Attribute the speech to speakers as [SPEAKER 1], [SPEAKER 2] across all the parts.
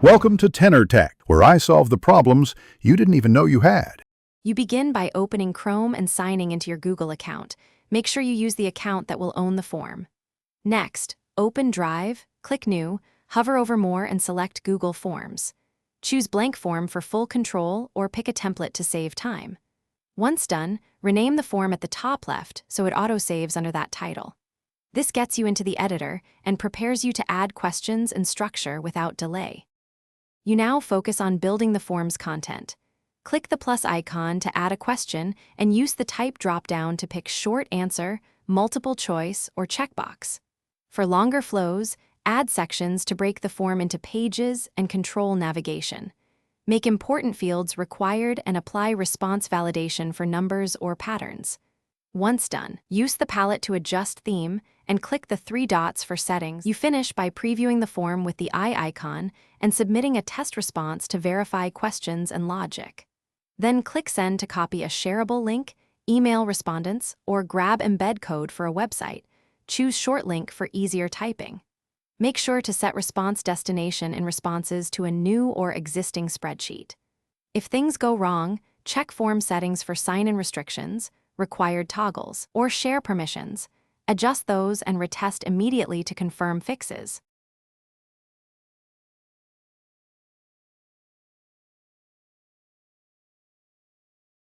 [SPEAKER 1] Welcome to Tenor Tech, where I solve the problems you didn't even know you had.
[SPEAKER 2] You begin by opening Chrome and signing into your Google account. Make sure you use the account that will own the form. Next, open Drive, click New, hover over More and select Google Forms. Choose Blank Form for full control or pick a template to save time. Once done, rename the form at the top left so it autosaves under that title. This gets you into the editor and prepares you to add questions and structure without delay. You now focus on building the form's content. Click the plus icon to add a question and use the Type drop-down to pick Short Answer, Multiple Choice, or Checkbox. For longer flows, add sections to break the form into pages and control navigation. Make important fields required and apply response validation for numbers or patterns. Once done, use the palette to adjust theme and click the three dots for settings. You finish by previewing the form with the eye icon and submitting a test response to verify questions and logic. Then click Send to copy a shareable link, email respondents, or grab embed code for a website. Choose Short Link for easier typing. Make sure to set response destination and responses to a new or existing spreadsheet. If things go wrong, check form settings for sign-in restrictions, required toggles, or share permissions. Adjust those and retest immediately to confirm fixes.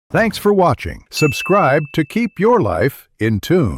[SPEAKER 1] Thanks for watching. Subscribe to keep your life in tune.